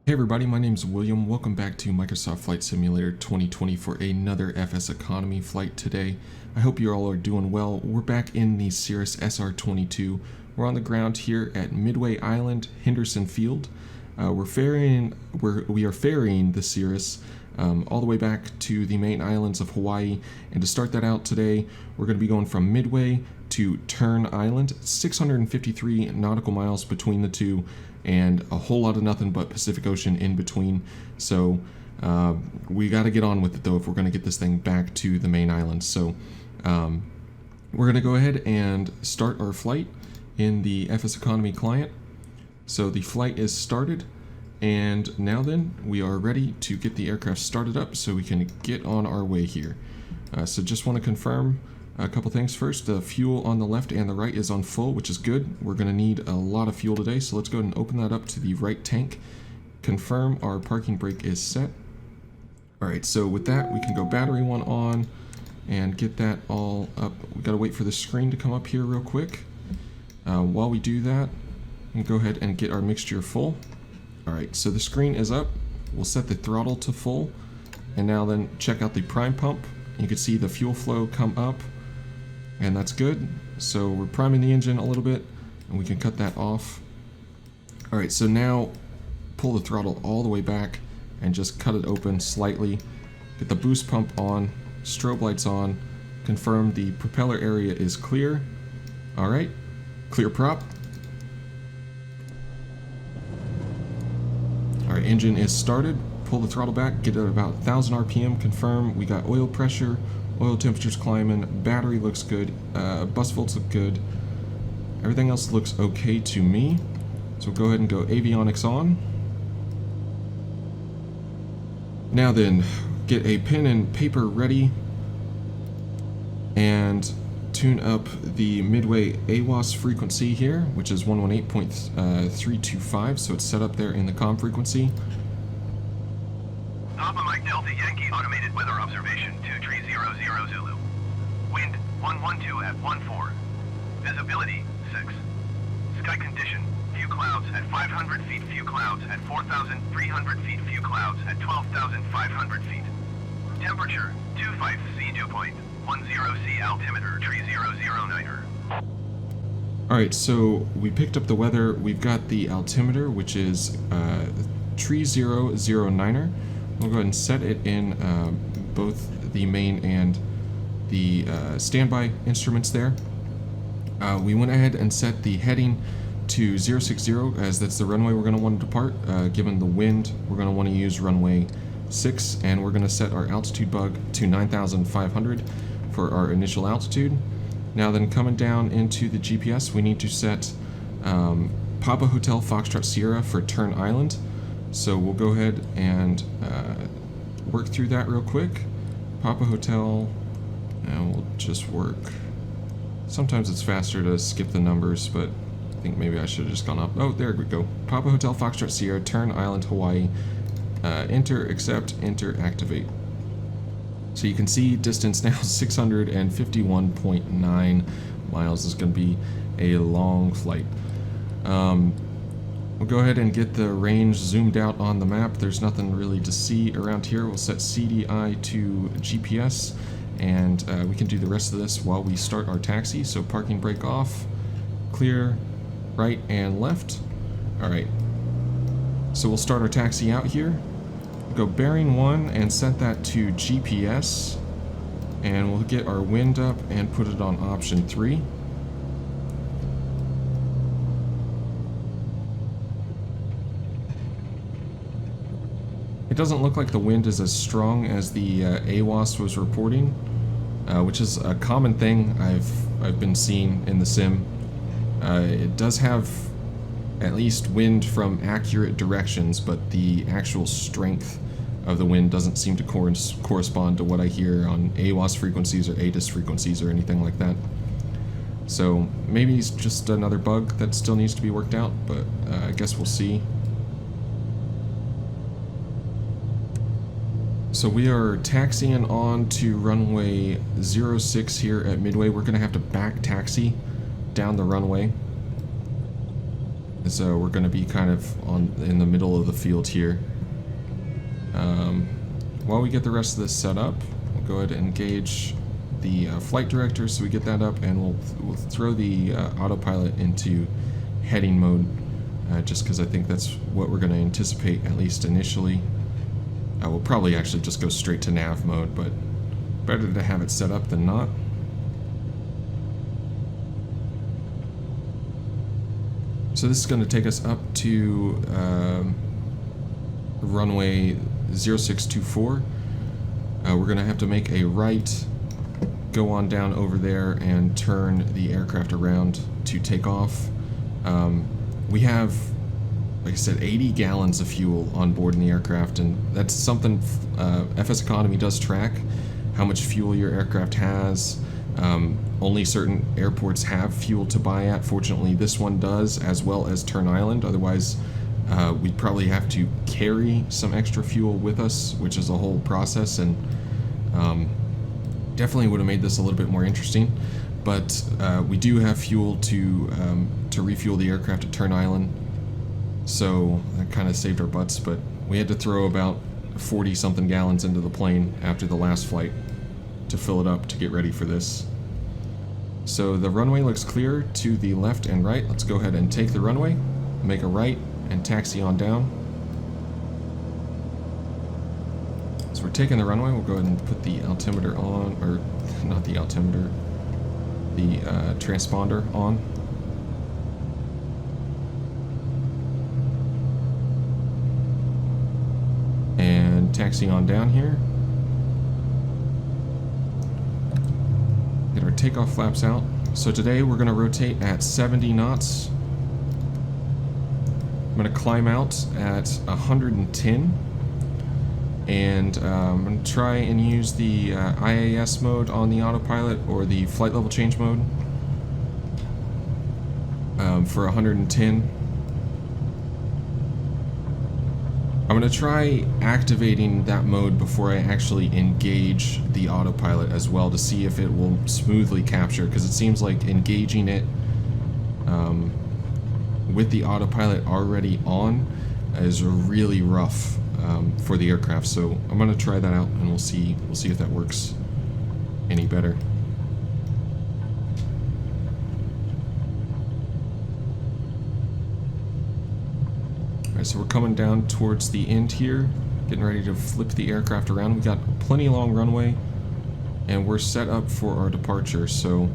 Hey everybody, my name is William. Welcome back to Microsoft Flight Simulator 2020 for another FSEconomy flight today. I hope you all are doing well. We're back in the Cirrus SR22. We're on the ground here at Midway Island, Henderson Field. We are ferrying the Cirrus all the way back to the main islands of Hawaii. And to start that out today, we're going to be going from Midway to Tern Island, 653 nautical miles between the two, and a whole lot of nothing but Pacific Ocean in between. So we got to get on with it though if we're going to get this thing back to the main island. So we're going to go ahead and start our flight in the FSEconomy client. So the flight is started, and now then we are ready to get the aircraft started up so we can get on our way here. So just want to confirm a couple things first. The fuel on the left and the right is on full, which is good. We're going to need a lot of fuel today, so let's go ahead and open that up to the right tank. Confirm our parking brake is set. Alright, so with that we can go battery one on and get that all up. We got to wait for the screen to come up here real quick. While we do that, we can go ahead and get our mixture full. Alright, so the screen is up. We'll set the throttle to full, and now then check out the prime pump. You can see the fuel flow come up, and that's good. So we're priming the engine a little bit, and we can cut that off. Alright, so now pull the throttle all the way back and just cut it open slightly. Get the boost pump on, strobe lights on, confirm the propeller area is clear. Alright, clear prop. Alright, engine is started. Pull the throttle back, get it at about 1000 RPM, confirm. We got oil pressure, oil temperature's climbing, battery looks good, bus volts look good. Everything else looks okay to me. So we'll go ahead and go avionics on. Now then, get a pen and paper ready and tune up the Midway AWAS frequency here, which is 118.325, so it's set up there in the comm frequency. Papa Mike Delta Yankee automated weather observation 2300 Zulu. Wind 112 at 14. Visibility 6. Sky condition: few clouds at 500 feet, few clouds at 4,300 feet, few clouds at 12,500 feet. Temperature 25 C dew point, 10 C altimeter 3009er. Alright, so we picked up the weather. We've got the altimeter, which is 3009er. We'll go ahead and set it in both the main and the standby instruments there. We went ahead and set the heading to 060, as that's the runway we're going to want to depart. Given the wind, we're going to want to use runway 6, and we're going to set our altitude bug to 9,500 for our initial altitude. Now then, coming down into the GPS, we need to set Papa Hotel Foxtrot Sierra for Tern Island. So we'll go ahead and work through that real quick. Papa Hotel, and we'll just work. Sometimes it's faster to skip the numbers, but I think maybe I should have just gone up. Oh, there we go. Papa Hotel Foxtrot Sierra, Tern Island, Hawaii. Enter, accept, enter, activate. So you can see distance now 651.9 miles. This is going to be a long flight. We'll go ahead and get the range zoomed out on the map. There's nothing really to see around here. We'll set CDI to GPS, and we can do the rest of this while we start our taxi. So parking brake off, clear, right and left. Alright, so we'll start our taxi out here. Go bearing 1 and set that to GPS, and we'll get our wind up and put it on option 3. It doesn't look like the wind is as strong as the AWAS was reporting, which is a common thing I've been seeing in the sim. It does have at least wind from accurate directions, but the actual strength of the wind doesn't seem to correspond to what I hear on AWAS frequencies or ATIS frequencies or anything like that. So maybe it's just another bug that still needs to be worked out, but I guess we'll see. So we are taxiing on to runway 06 here at Midway. We're going to have to back taxi down the runway. as we're going to be kind of in the middle of the field here. While we get the rest of this set up, we'll go ahead and engage the flight director so we get that up, and we'll throw the autopilot into heading mode, just because I think that's what we're going to anticipate, at least initially. We'll probably actually just go straight to nav mode, but better to have it set up than not. So this is going to take us up to runway 0624. We're going to have to make a right, go on down over there, and turn the aircraft around to take off. We have, like I said, 80 gallons of fuel on board in the aircraft, and that's something FSEconomy does track, how much fuel your aircraft has. Only certain airports have fuel to buy at. Fortunately, this one does, as well as Tern Island. Otherwise, we'd probably have to carry some extra fuel with us, which is a whole process, and definitely would have made this a little bit more interesting. But we do have fuel to refuel the aircraft at Tern Island, so that kind of saved our butts. But we had to throw about 40-something gallons into the plane after the last flight to fill it up to get ready for this. So the runway looks clear to the left and right. Let's go ahead and take the runway, make a right, and taxi on down. So we're taking the runway. We'll go ahead and put the altimeter on, or not the altimeter, the transponder on. And taxi on down here. Get our takeoff flaps out. So today we're going to rotate at 70 knots. I'm going to climb out at 110. And I'm going to try and use the IAS mode on the autopilot, or the flight level change mode, for 110. I'm going to try activating that mode before I actually engage the autopilot as well, to see if it will smoothly capture, because it seems like engaging it with the autopilot already on is really rough for the aircraft. So I'm going to try that out, and we'll see if that works any better. Alright, so we're coming down towards the end here, getting ready to flip the aircraft around. We've got plenty long runway, and we're set up for our departure. So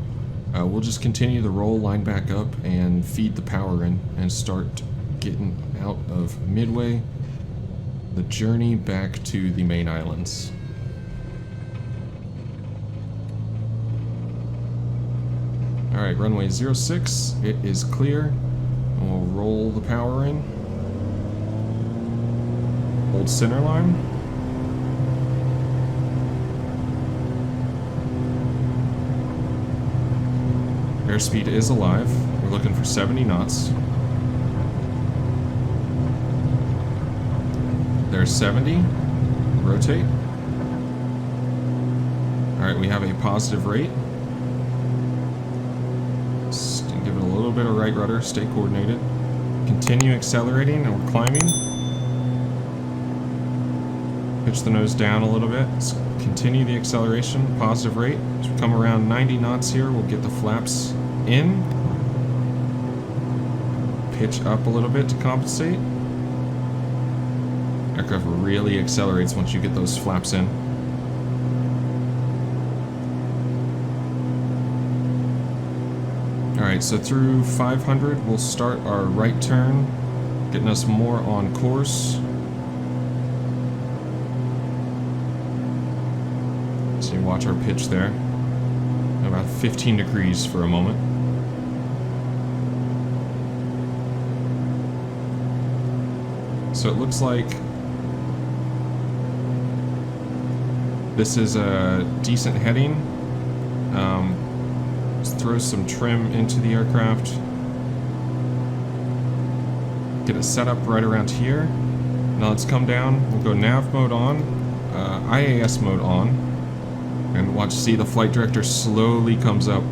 we'll just continue the roll, line back up, and feed the power in, and start getting out of Midway, the journey back to the main islands. Alright, runway 06, it is clear, and we'll roll the power in. Hold center line. Airspeed is alive. We're looking for 70 knots. There's 70. Rotate. Alright, we have a positive rate. Give it a little bit of right rudder, stay coordinated. Continue accelerating, and we're climbing. Pitch the nose down a little bit. Let's continue the acceleration, positive rate. As we come around 90 knots here, we'll get the flaps in. Pitch up a little bit to compensate. Aircraft really accelerates once you get those flaps in. Alright, so through 500, we'll start our right turn, getting us more on course. So you watch our pitch there. About 15 degrees for a moment. So it looks like this is a decent heading. Let's throw some trim into the aircraft. Get it set up right around here. Now let's come down. We'll go nav mode on, IAS mode on, and watch, see the flight director slowly comes up.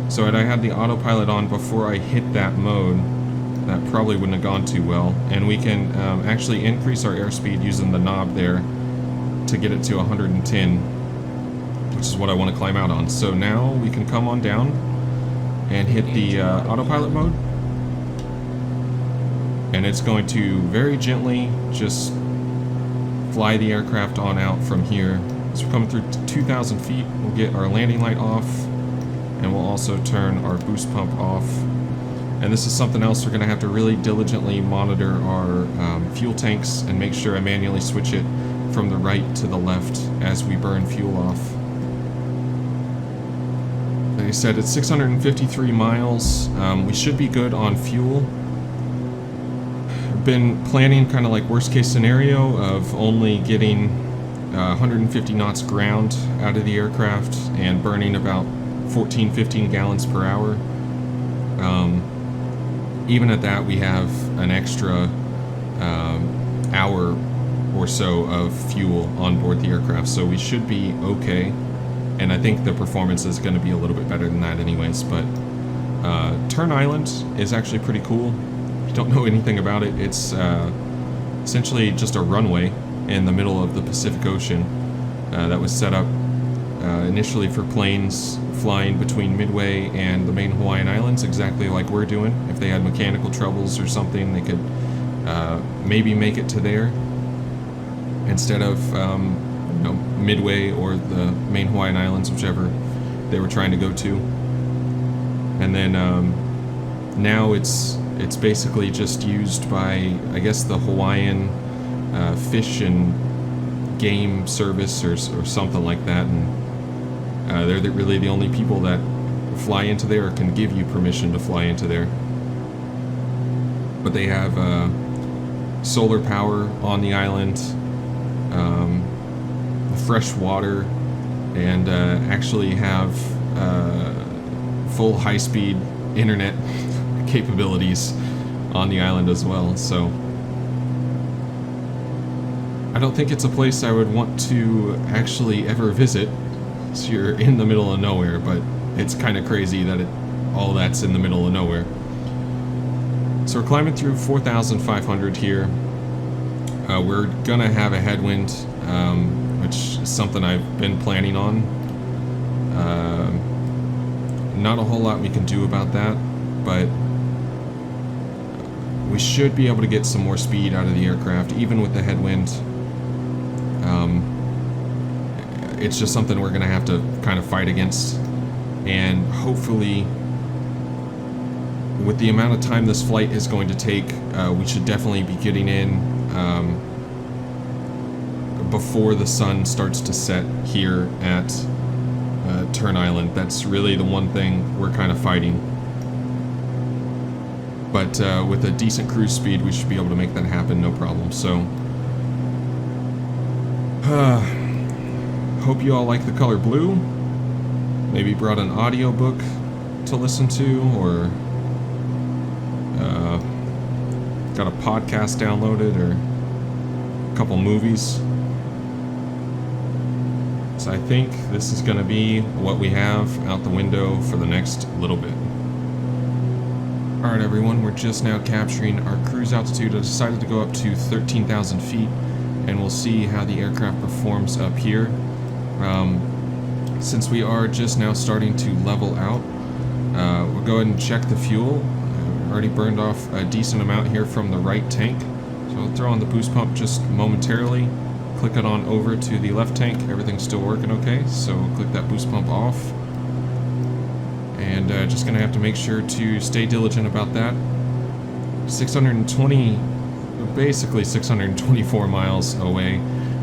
So I had the autopilot on before I hit that mode. that probably wouldn't have gone too well. And we can actually increase our airspeed using the knob there to get it to 110, which is what I want to climb out on. So now we can come on down and hit the autopilot mode. And it's going to very gently just fly the aircraft on out from here. So we're coming through 2,000 feet. We'll get our landing light off, and we'll also turn our boost pump off. And this is something else we're going to have to really diligently monitor our fuel tanks and make sure I manually switch it from the right to the left as we burn fuel off. Like I said, it's 653 miles. We should be good on fuel. I've been planning kind of like worst case scenario of only getting 150 knots ground out of the aircraft and burning about 14-15 gallons per hour. Even at that, we have an extra hour or so of fuel on board the aircraft, so we should be okay. And I think the performance is going to be a little bit better than that anyways. But Tern Island is actually pretty cool. If you don't know anything about it, it's essentially just a runway in the middle of the Pacific Ocean that was set up initially for planes flying between Midway and the main Hawaiian Islands, exactly like we're doing. If they had mechanical troubles or something, they could maybe make it to there instead of Midway or the main Hawaiian Islands, whichever they were trying to go to. And then now it's basically just used by, I guess, the Hawaiian fish and game service or something like that, and they're really the only people that fly into there or can give you permission to fly into there. But they have solar power on the island, fresh water, and actually have full high-speed internet capabilities on the island as well. So I don't think it's a place I would want to actually ever visit. So you're in the middle of nowhere, but it's kind of crazy that all that's in the middle of nowhere. So we're climbing through 4,500 here. We're gonna have a headwind, which is something I've been planning on. Not a whole lot we can do about that, but we should be able to get some more speed out of the aircraft, even with the headwind. It's just something we're going to have to kind of fight against, and hopefully with the amount of time this flight is going to take, we should definitely be getting in before the sun starts to set here at Tern Island. That's really the one thing we're kind of fighting. But with a decent cruise speed, we should be able to make that happen, no problem. So, hope you all like the color blue. Maybe brought an audiobook to listen to, or got a podcast downloaded, or a couple movies. So I think this is going to be what we have out the window for the next little bit. Alright everyone, we're just now capturing our cruise altitude. I decided to go up to 13,000 feet, and we'll see how the aircraft performs up here. Since we are just now starting to level out, we'll go ahead and check the fuel. I've already burned off a decent amount here from the right tank, so I'll throw on the boost pump just momentarily, click it on over to the left tank. Everything's still working okay, so we'll click that boost pump off. And just going to have to make sure to stay diligent about that. 620, basically 624 miles away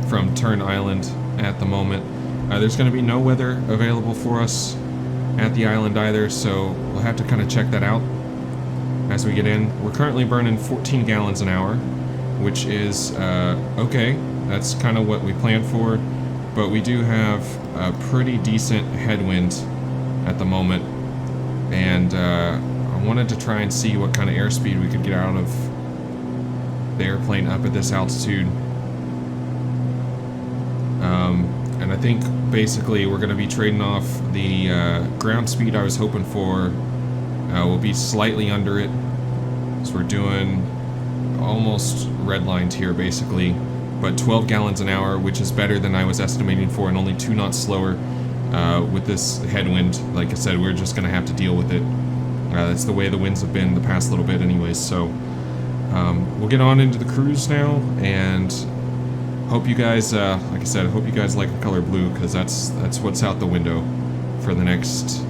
from Tern Island at the moment. There's going to be no weather available for us at the island either, so we'll have to kind of check that out as we get in. We're currently burning 14 gallons an hour, which is okay. That's kind of what we planned for, but we do have a pretty decent headwind at the moment. And I wanted to try and see what kind of airspeed we could get out of the airplane up at this altitude. And I think basically we're going to be trading off the ground speed I was hoping for. We'll be slightly under it. So We're doing almost redlined here basically, but 12 gallons an hour, which is better than I was estimating for, and only 2 knots slower with this headwind. Like I said, we're just going to have to deal with it. That's the way the winds have been the past little bit anyways, so we'll get on into the cruise now, and hope you guys, like I said, hope you guys like the color blue, because that's what's out the window for the next,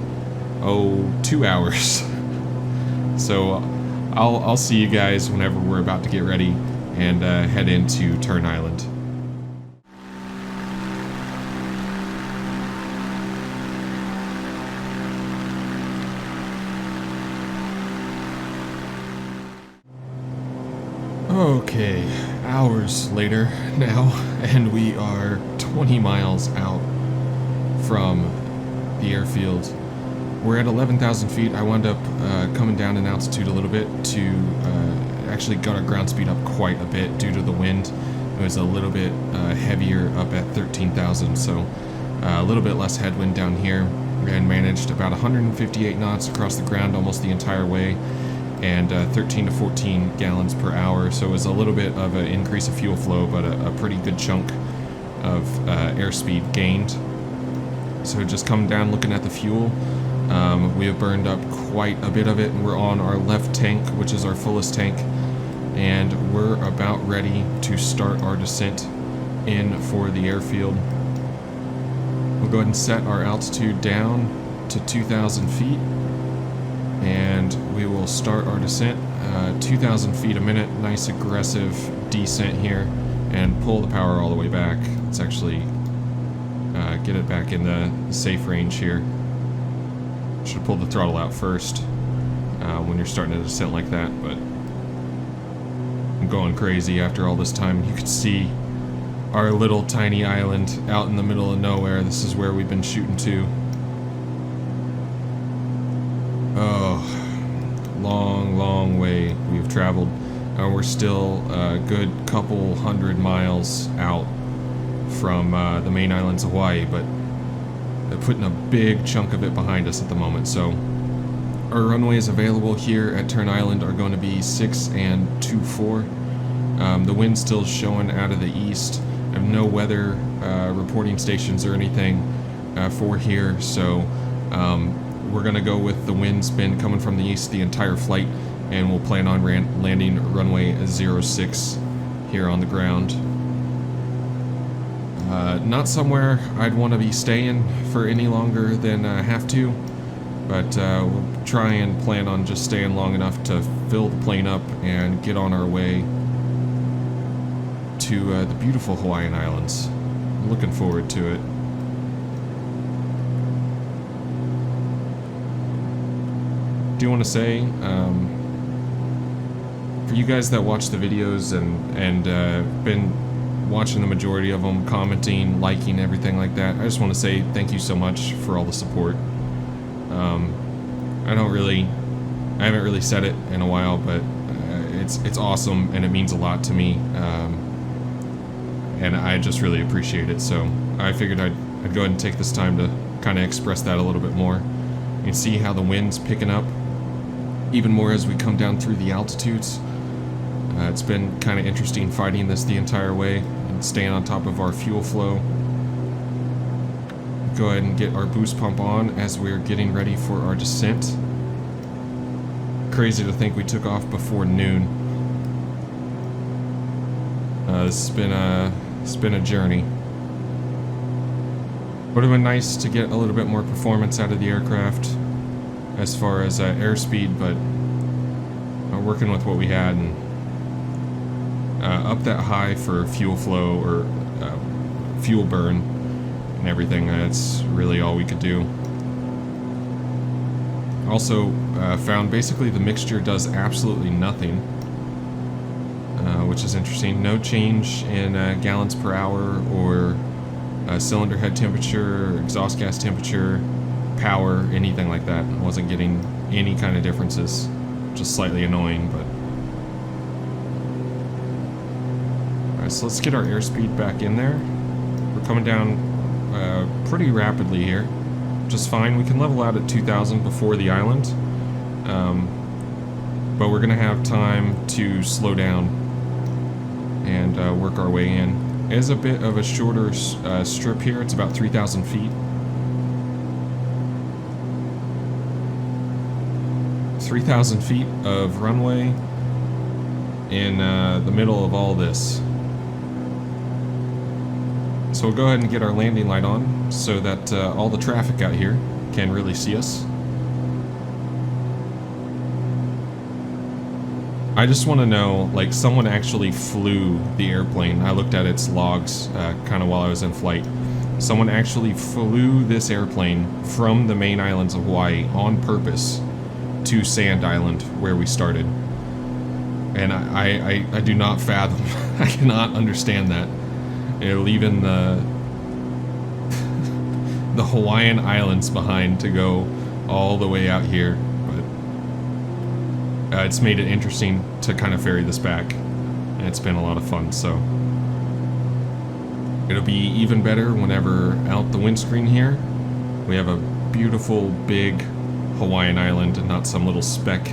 2 hours. So I'll see you guys whenever we're about to get ready and head into Tern Island. Okay, hours later now, and we are 20 miles out from the airfield. We're at 11,000 feet. I wound up coming down in altitude a little bit to actually got our ground speed up quite a bit due to the wind. It was a little bit heavier up at 13,000, so a little bit less headwind down here, and managed about 158 knots across the ground almost the entire way, and 13 to 14 gallons per hour. So it was a little bit of an increase of fuel flow, but a pretty good chunk of airspeed gained. So just coming down looking at the fuel, we have burned up quite a bit of it, and we're on our left tank, which is our fullest tank, and we're about ready to start our descent in for the airfield. We'll go ahead and set our altitude down to 2,000 feet, and we will start our descent. 2,000 feet a minute, nice aggressive descent here, and pull the power all the way back. Let's actually get it back in the safe range here. Should pull the throttle out first when you're starting to descent like that, but I'm going crazy after all this time. You can see our little tiny island out in the middle of nowhere. This is where we've been shooting to. Oh, long way we've traveled. We're still a good couple 100 miles out from the main islands of Hawaii, but they're putting a big chunk of it behind us at the moment. So our runways available here at Tern Island are going to be 6 and 2-4. The wind's still showing out of the east. I have no weather reporting stations or anything for here, so we're going to go with the wind spin coming from the east the entire flight, and we'll plan on landing runway 06 here on the ground. Not somewhere I'd want to be staying for any longer than have to, but we'll try and plan on just staying long enough to fill the plane up and get on our way to the beautiful Hawaiian Islands. I'm looking forward to it. Do want to say, for you guys that watch the videos and been watching the majority of them, commenting, liking, everything like that, I just want to say thank you so much for all the support. I haven't really said it in a while, but it's awesome, and it means a lot to me, and I just really appreciate it. So I figured I'd go ahead and take this time to kind of express that a little bit more. You can see how the wind's picking up even more as we come down through the altitudes. It's been kind of interesting fighting this the entire way and staying on top of our fuel flow. Go ahead and get our boost pump on as we're getting ready for our descent. Crazy to think we took off before noon. This has been a journey. Would have been nice to get a little bit more performance out of the aircraft as far as airspeed, but working with what we had, and up that high for fuel flow or fuel burn and everything, that's really all we could do. Also found basically the mixture does absolutely nothing, which is interesting. No change in gallons per hour or cylinder head temperature, exhaust gas temperature, power, anything like that. I wasn't getting any kind of differences, just slightly annoying, but alright, so let's get our airspeed back in there. We're coming down pretty rapidly here, just fine. We can level out at 2,000 before the island. but we're gonna have time to slow down and work our way in. It is a bit of a shorter strip here. It's about 3,000 feet. 3,000 feet of runway in the middle of all this. So we'll go ahead and get our landing light on so that all the traffic out here can really see us. I just want to know, like, someone actually flew the airplane. I looked at its logs kind of while I was in flight. Someone actually flew this airplane from the main islands of Hawaii on purpose to Sand Island, where we started. And I do not fathom, I cannot understand that. You know, leaving the Hawaiian Islands behind to go all the way out here. But it's made it interesting to kind of ferry this back. And it's been a lot of fun, so. It'll be even better whenever out the windscreen here, we have a beautiful big Hawaiian island and not some little speck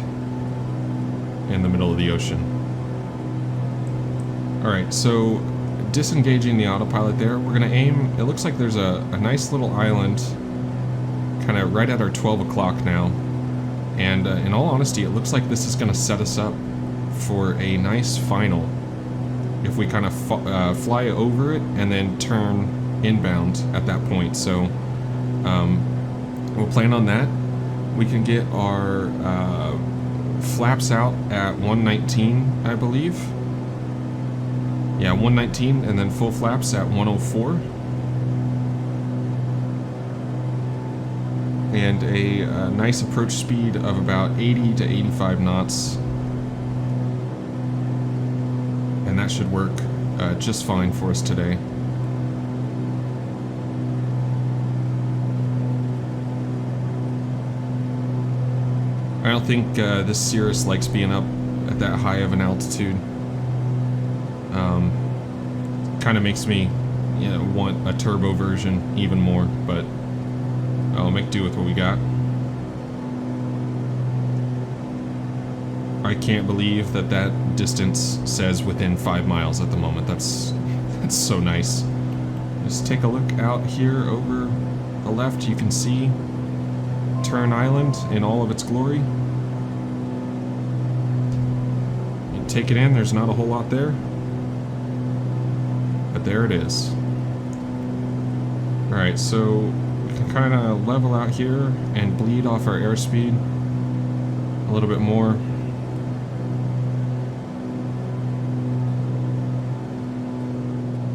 in the middle of the ocean. Alright, so disengaging the autopilot there, we're going to aim, it looks like there's a nice little island kind of right at our 12 o'clock now, and in all honesty it looks like this is going to set us up for a nice final if we kind of fly over it and then turn inbound at that point. So we'll plan on that. We can get our flaps out at 119, I believe. Yeah, 119, and then full flaps at 104. And a nice approach speed of about 80 to 85 knots. And that should work just fine for us today. I don't think this Cirrus likes being up at that high of an altitude. Kind of makes me, you know, want a turbo version even more, but I'll make do with what we got. I can't believe that that distance says within 5 miles at the moment. That's so nice. Just take a look out here over the left. You can see Tern Island in all of its glory. You take it in, there's not a whole lot there, but there it is. Alright, so we can kind of level out here and bleed off our airspeed a little bit more.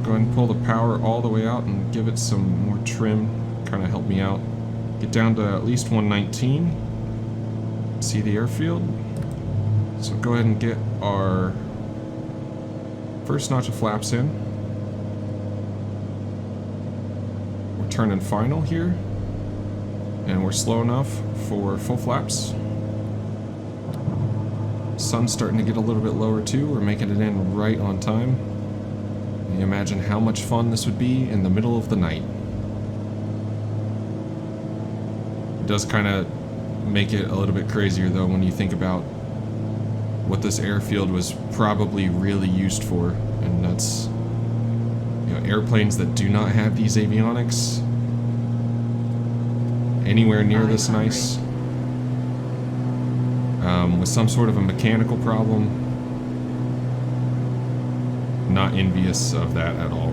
Go ahead and pull the power all the way out and give it some more trim, kind of help me out. Get down to at least 119. See the airfield. So go ahead and get our first notch of flaps in. We're turning final here, and we're slow enough for full flaps. Sun's starting to get a little bit lower too. We're making it in right on time. Can you imagine how much fun this would be in the middle of the night? It does kind of make it a little bit crazier though when you think about what this airfield was probably really used for, and that's, you know, airplanes that do not have these avionics anywhere near this nice, with some sort of a mechanical problem. Not envious of that at all.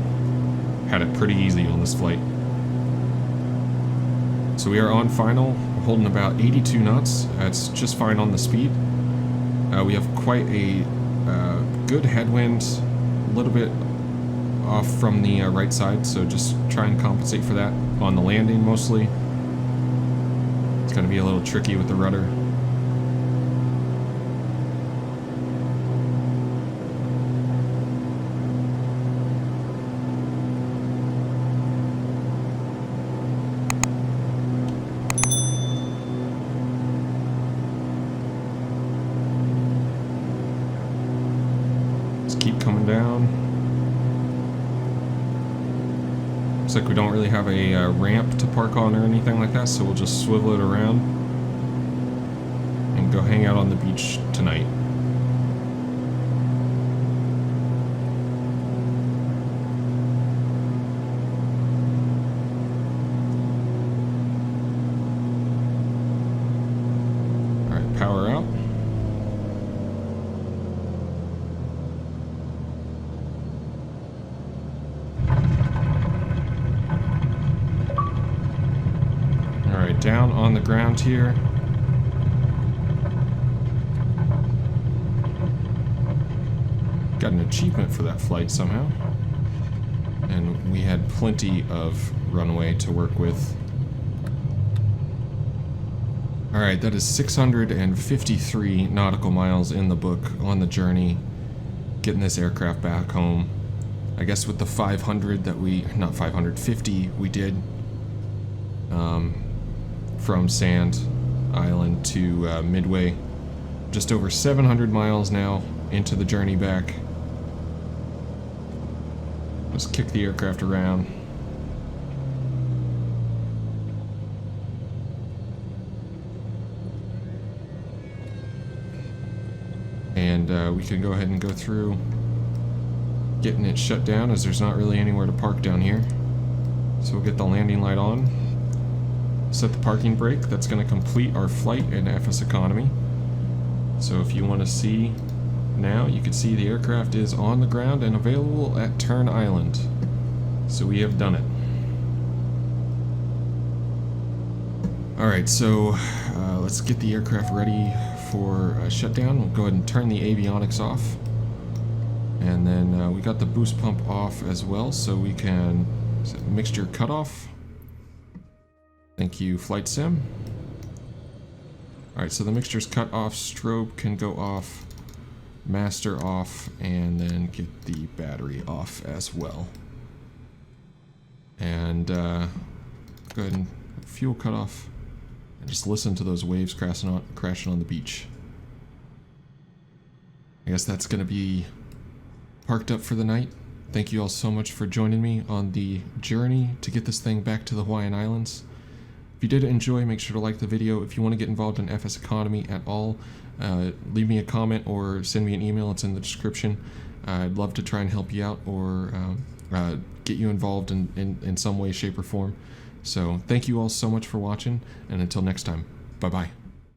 Had it pretty easy on this flight. So we are on final. We're holding about 82 knots. That's just fine on the speed. We have quite a good headwind, a little bit off from the right side, so just try and compensate for that on the landing mostly. It's going to be a little tricky with the rudder. Keep coming down. Looks like we don't really have a ramp to park on or anything like that, so we'll just swivel it around and and go hang out on the beach tonight. Alright, power out. Alright, down on the ground here. Got an achievement for that flight somehow. And we had plenty of runway to work with. Alright, that is 653 nautical miles in the book on the journey, getting this aircraft back home. I guess with the 500 that we, not 550 we did, from Sand Island to Midway. Just over 700 miles now into the journey back. Let's kick the aircraft around. And we can go ahead and go through getting it shut down, as there's not really anywhere to park down here. So we'll get the landing light on, set the parking brake. That's going to complete our flight in FSEconomy. So if you want to see now, you can see the aircraft is on the ground and available at Tern Island. So we have done it. Alright, so let's get the aircraft ready for shutdown. We'll go ahead and turn the avionics off. And then we got the boost pump off as well, so we can set mixture cutoff. Thank you, Flight Sim. Alright, so the mixture's cut off, strobe can go off, master off, and then get the battery off as well. And go ahead and fuel cut off, and just listen to those waves crashing on the beach. I guess that's going to be parked up for the night. Thank you all so much for joining me on the journey to get this thing back to the Hawaiian Islands. If you did enjoy, make sure to like the video. If you want to get involved in FSEconomy at all, leave me a comment or send me an email. It's in the description. I'd love to try and help you out or get you involved in some way, shape, or form. So thank you all so much for watching, and until next time, bye-bye.